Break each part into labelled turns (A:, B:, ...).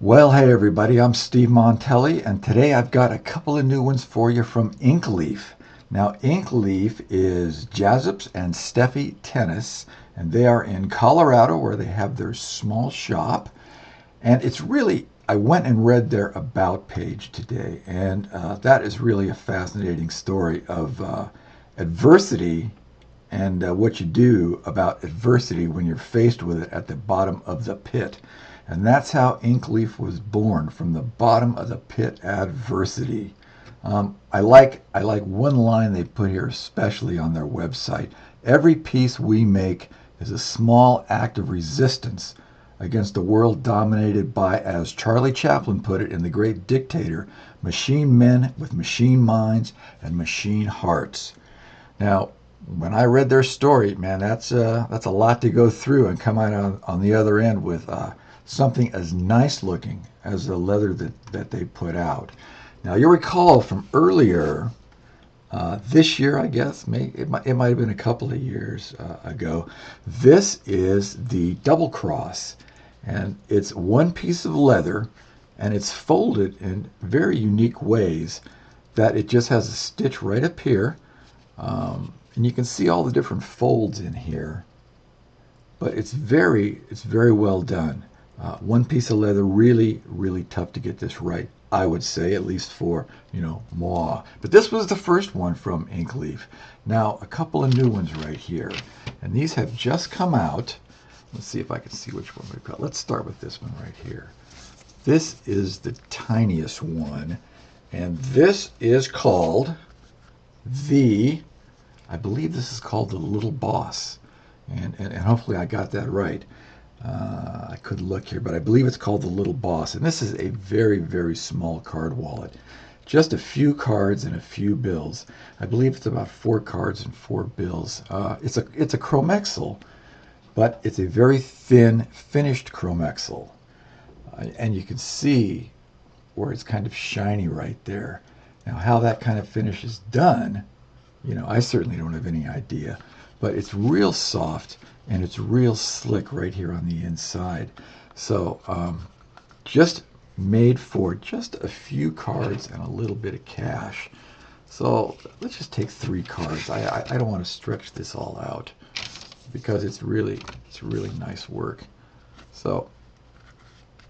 A: Well, hey everybody, I'm Steve Montelli, and today I've got a couple of new ones for you from Inkleaf. Now, Inkleaf is Jazups and Steffi Tennis, and they are in Colorado where they have their small shop. And it's really, I went and read their About page today, and that is really a fascinating story of adversity and what you do about adversity when you're faced with it at the bottom of the pit. And that's how Inkleaf was born, from the bottom of the pit adversity. I like one line they put here, especially on their website. Every piece we make is a small act of resistance against a world dominated by, as Charlie Chaplin put it in The Great Dictator, machine men with machine minds and machine hearts. Now, when I read their story, man, that's a lot to go through and come out on the other end with something as nice looking as the leather that they put out. Now, you'll recall from earlier this year, I guess, it might have been a couple of years ago. This is the double cross, and it's one piece of leather, and it's folded in very unique ways that it just has a stitch right up here. And you can see all the different folds in here, but it's very well done. One piece of leather, really tough to get this right, I would say, at least for, moi. But this was the first one from Inkleaf. Now, a couple of new ones right here, and these have just come out. Let's see if I can see which one we've got. Let's start with this one right here. This is the tiniest one, and this is called I believe this is called the Little Boss, and hopefully I got that right. I could look here, but I believe it's called the Little Boss, and this is a very small card wallet. Just a few cards and a few bills. I believe it's about 4 cards and 4 bills. It's a chromexel, but it's a very thin, finished chromexel, and you can see where it's kind of shiny right there. Now, how that kind of finish is done, I certainly don't have any idea, but it's real soft and it's real slick right here on the inside. So just made for just a few cards and a little bit of cash. So let's just take 3 cards. I don't want to stretch this all out because it's really nice work. So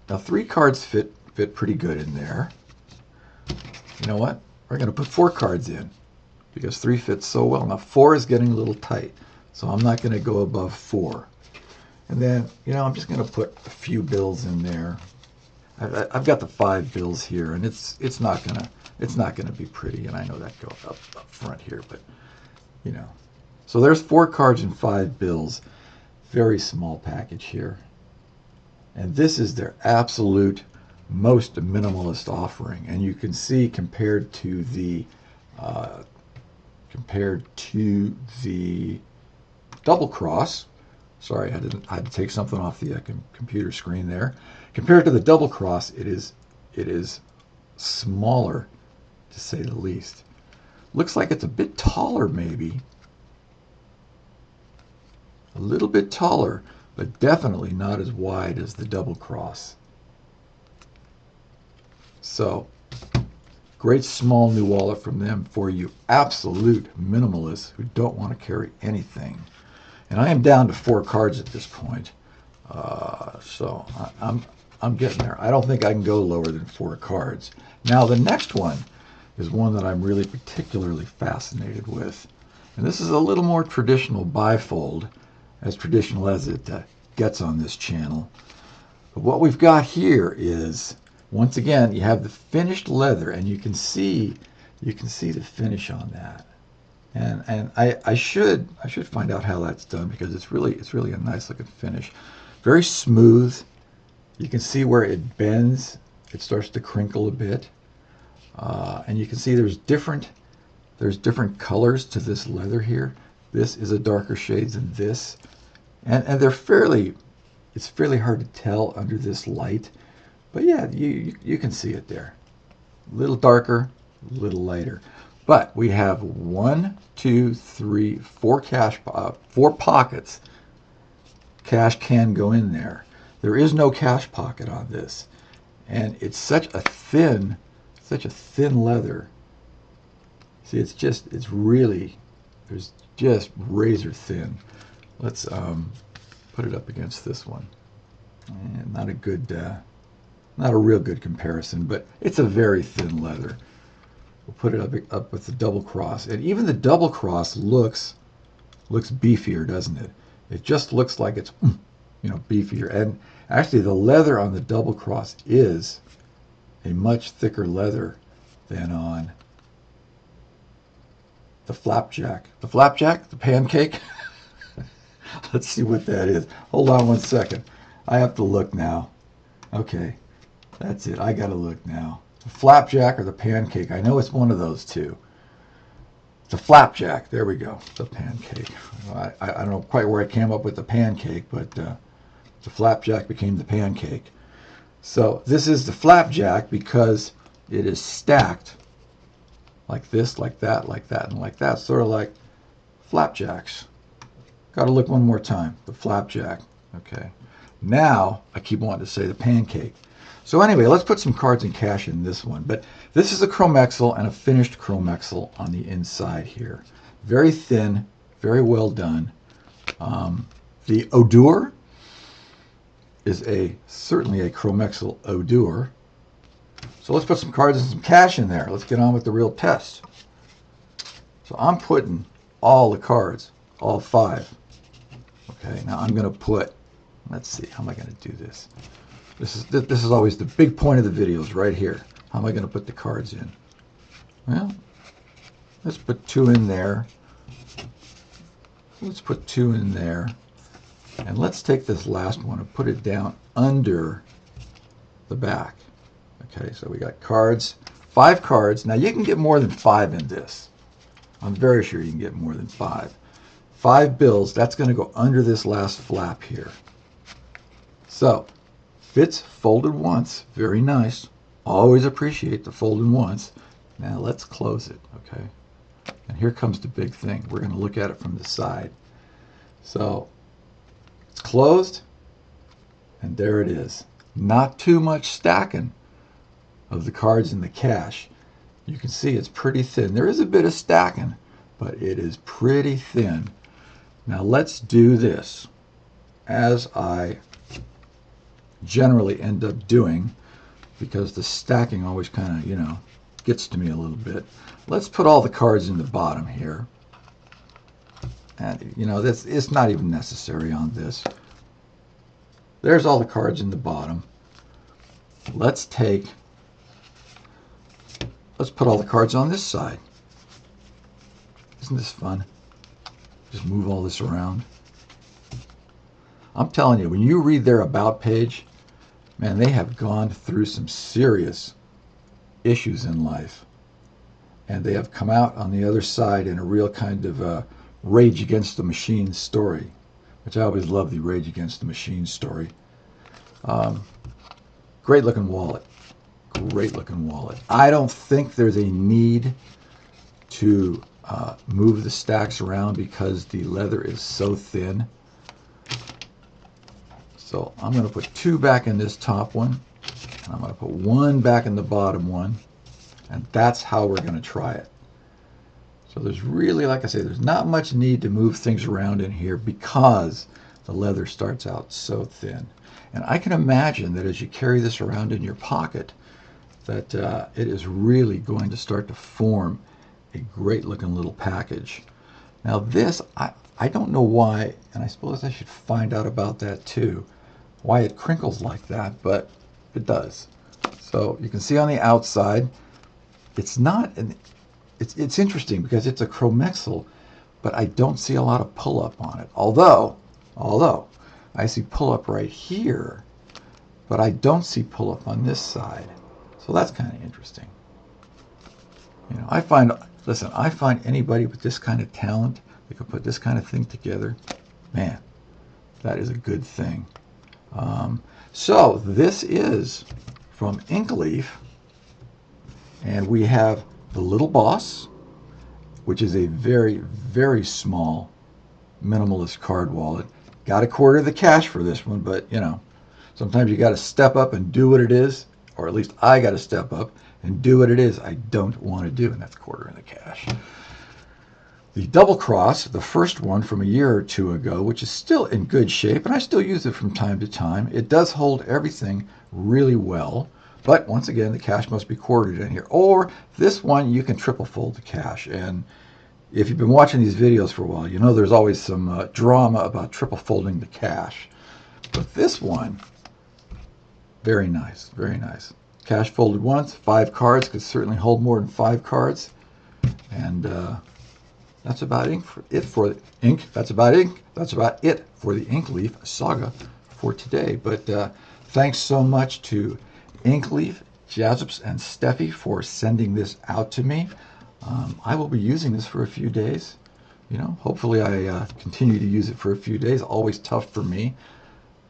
A: now 3 cards fit pretty good in there. You know what? We're going to put 4 cards in, because 3 fits so well. Now 4 is getting a little tight, so I'm not going to go above 4. And then, I'm just going to put a few bills in there. I've got the 5 bills here, and it's not gonna be pretty, and I know that goes up front here, but So there's 4 cards and 5 bills. Very small package here, and this is their absolute most minimalist offering, and you can see compared to the double cross. Sorry, I had to take something off the computer screen there. Compared to the double cross, it is smaller, to say the least. Looks like it's a bit taller, maybe. A little bit taller, but definitely not as wide as the double cross. So, great small new wallet from them for you absolute minimalists who don't want to carry anything. And I am down to 4 cards at this point, so I'm getting there. I don't think I can go lower than 4 cards. Now the next one is one that I'm really particularly fascinated with, and this is a little more traditional bifold, as traditional as it gets on this channel. But what we've got here is, once again, you have the finished leather, and you can see the finish on that. And I should find out how that's done, because it's really a nice looking finish. Very smooth. You can see where it bends. It starts to crinkle a bit, and you can see there's different colors to this leather here. This is a darker shade than this, and it's fairly hard to tell under this light, but yeah, you can see it there. A little darker, a little lighter. But we have 1, 2, 3, 4 4 pockets. Cash can go in there. There is no cash pocket on this. And it's such a thin leather. See, it's really, there's just razor thin. Let's put it up against this one. And not a real good comparison, but it's a very thin leather. We'll put it up with the double cross, and even the double cross looks beefier, doesn't it? It just looks like it's beefier. And actually, the leather on the double cross is a much thicker leather than on the flapjack. The pancake. Let's see what that is. Hold on one second. I have to look now. Okay, that's it. I gotta look now. The flapjack or the pancake? I know it's one of those two. The flapjack. There we go. The pancake. I don't know quite where I came up with the pancake, but the flapjack became the pancake. So this is the flapjack because it is stacked like this, like that, and like that. Sort of like flapjacks. Got to look one more time. The flapjack. Okay. Now I keep wanting to say the pancake. So anyway, let's put some cards and cash in this one. But this is a chromexel and a finished chromexel on the inside here. Very thin, very well done. The odor is certainly a chromexel odor. So let's put some cards and some cash in there. Let's get on with the real test. So I'm putting all the cards, all 5. Okay, now I'm going to put, let's see, how am I going to do this? This is always the big point of the videos right here. How am I going to put the cards in? Well, let's put 2 in there. Let's put 2 in there. And let's take this last one and put it down under the back. Okay, so we got cards, 5 cards. Now you can get more than 5 in this. I'm very sure you can get more than 5. 5 bills, that's going to go under this last flap here. So, fits folded once, very nice. Always appreciate the folded once. Now let's close it, okay? And here comes the big thing. We're going to look at it from the side. So, it's closed, and there it is. Not too much stacking of the cards in the cash. You can see it's pretty thin. There is a bit of stacking, but it is pretty thin. Now let's do this, as I generally end up doing, because the stacking always kind of, gets to me a little bit. Let's put all the cards in the bottom here. And, this it's not even necessary on this. There's all the cards in the bottom. Let's put all the cards on this side. Isn't this fun? Just move all this around. I'm telling you, when you read their about page, man, they have gone through some serious issues in life. And they have come out on the other side in a real kind of Rage Against the Machine story, which I always love, the Rage Against the Machine story. Great looking wallet. Great looking wallet. I don't think there's a need to move the stacks around because the leather is so thin. So I'm going to put 2 back in this top one, and I'm going to put 1 back in the bottom one, and that's how we're going to try it. So there's really, like I say, there's not much need to move things around in here because the leather starts out so thin. And I can imagine that as you carry this around in your pocket, that it is really going to start to form a great looking little package. Now this, I don't know why, and I suppose I should find out about that too, why it crinkles like that, but it does. So you can see on the outside, it's not, it's interesting because it's a chromexel, but I don't see a lot of pull-up on it. Although I see pull-up right here, but I don't see pull-up on this side. So that's kind of interesting. I find anybody with this kind of talent that could put this kind of thing together, man, that is a good thing. So this is from Inkleaf, and we have the Little Boss, which is a very, very small minimalist card wallet. Got a quarter of the cash for this one, but sometimes you got to step up and do what it is, or at least I got to step up and do what it is I don't want to do, and that's quarter in the cash. The double cross, the first one from a year or two ago, which is still in good shape, and I still use it from time to time. It does hold everything really well, but once again, the cash must be quartered in here. Or this one, you can triple fold the cash. And if you've been watching these videos for a while, you know there's always some drama about triple folding the cash. But this one, very nice, very nice. Cash folded once, 5 cards, could certainly hold more than 5 cards. And that's about it for the That's about it for the Inkleaf saga for today. But thanks so much to Inkleaf, Jazzups, and Steffi for sending this out to me. I will be using this for a few days. You know, hopefully I continue to use it for a few days. Always tough for me.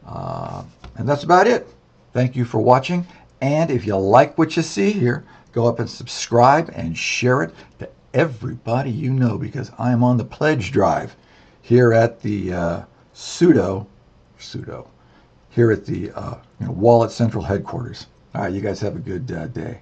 A: And that's about it. Thank you for watching. And if you like what you see here, go up and subscribe and share it to everybody you know, because I am on the pledge drive here at the here at the Wallet Central headquarters. All right, you guys have a good day.